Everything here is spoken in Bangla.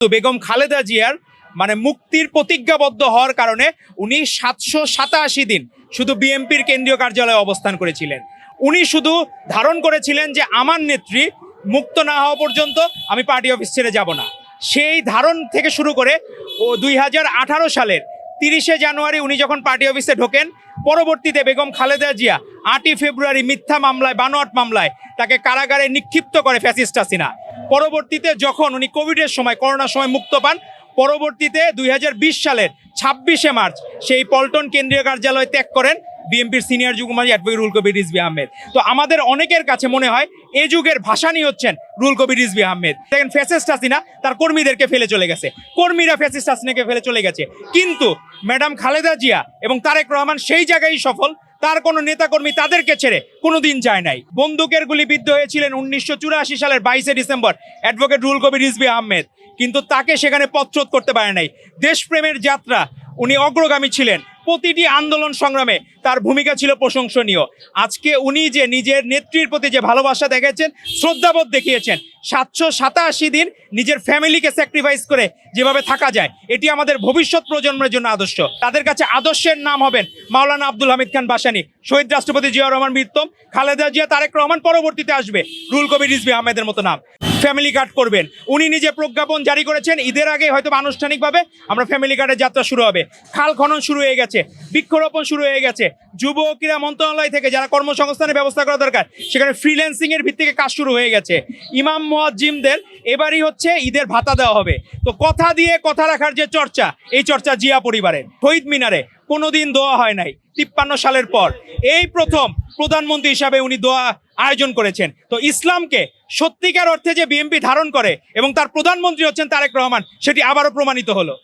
তো বেগম খালেদা জিয়ার মুক্তির প্রতিজ্ঞাবদ্ধ হওয়ার কারণে উনি 787 দিন শুধু বিএনপির কেন্দ্রীয় কার্যালয়ে অবস্থান করেছিলেন। উনি শুধু ধারণ করেছিলেন যে আমার নেত্রী মুক্ত না হওয়া পর্যন্ত আমি পার্টি অফিস ছেড়ে যাব না। সেই ধারণ থেকে শুরু করে 2018 সালের 30শে জানুয়ারি উনি যখন পার্টি অফিসে ঢোকেন, পরবর্তীতে বেগম খালেদা জিয়া 8ই ফেব্রুয়ারি মিথ্যা মামলায়, বানোয়াট মামলায় তাকে কারাগারে নিক্ষিপ্ত করে ফ্যাসিস্ট হাসিনা। পরবর্তীতে যখন উনি কোভিডের সময়, করোনার সময় মুক্ত পান, পরবর্তীতে 2020 সালের 26শে মার্চ সেই পল্টন কেন্দ্রীয় কার্যালয় ত্যাগ করেন বিএনপির সিনিয়র যুগ্মমহাসচিব অ্যাডভোকেট রুহুল কবির রিজভী আহমেদ। তো আমাদের অনেকের কাছে মনে হয় এই যুগের ভাসানী হচ্ছেন রুহুল কবির রিজভী আহমেদ। দেখেন, ফ্যাসিস্ট হাসিনা তার কর্মীদেরকে ফেলে চলে গেছে, কর্মীরা ফ্যাসিস্ট হাসিনাকে ফেলে চলে গেছে, কিন্তু ম্যাডাম খালেদা জিয়া এবং তারেক রহমান সেই জায়গায় সফল। তার কোনো নেতাকর্মী তাদেরকে ছেড়ে কোনোদিন যায় নাই। বন্দুকের গুলিবিদ্ধ হয়েছিলেন 1984 সালের 22শে ডিসেম্বর অ্যাডভোকেট রুহুল কবির রিজভী আহমেদ, কিন্তু তাকে সেখানে পথরোধ করতে পারে নাই। দেশপ্রেমের যাত্রা, উনি অগ্রগামী ছিলেন। প্রতিটি আন্দোলন সংগ্রামে তার ভূমিকা ছিল প্রশংসনীয়। আজকে উনি যে নিজের নেত্রীর প্রতি যে ভালোবাসা দেখিয়েছেন, শ্রদ্ধাবোধ দেখিয়েছেন, 787 দিন নিজের ফ্যামিলিকে স্যাক্রিফাইস করে যেভাবে থাকা যায়, এটি আমাদের ভবিষ্যৎ প্রজন্মের জন্য আদর্শ। তাদের কাছে আদর্শের নাম হবেন মাওলানা আব্দুল হামিদ খান ভাসানী, শহীদ রাষ্ট্রপতি জিয়াউর রহমান মৃত্যুম, খালেদা জিয়া, তারেক রহমান, পরবর্তীতে আসবে রুহুল কবির রিজভী আহমেদের মতো নাম। ফ্যামিলি কার্ড করবেন, উনি নিজে প্রজ্ঞাপন জারি করেছেন। ঈদের আগে হয়তো আনুষ্ঠানিকভাবে আমরা ফ্যামিলি কার্ডের যাত্রা শুরু হবে। খাল খনন শুরু হয়ে গেছে, বৃক্ষরোপণ শুরু হয়ে গেছে। যুব ও ক্রীড়া মন্ত্রণালয় থেকে যারা কর্মসংস্থানের ব্যবস্থা করা দরকার, সেখানে ফ্রিল্যান্সিং এর ভিত্তিতে কাজ শুরু হয়ে গেছে। ইমাম মুয়াজ্জিমদের এবারই হচ্ছে ঈদের ভাতা দেওয়া হবে। তো কথা দিয়ে কথা রাখার যে চর্চা, এই চর্চা জিয়া পরিবারের। শহীদ মিনারে কোনোদিন দোয়া হয় নাই 53 সালের পর, এই প্রথম প্রধানমন্ত্রী হিসাবে উনি দোয়া আয়োজন করেছেন। তো ইসলামকে সত্যিকার অর্থে যে বিএনপি ধারণ করে এবং তার প্রধানমন্ত্রী হচ্ছেন তারেক রহমান, সেটি আবারও প্রমাণিত হলো।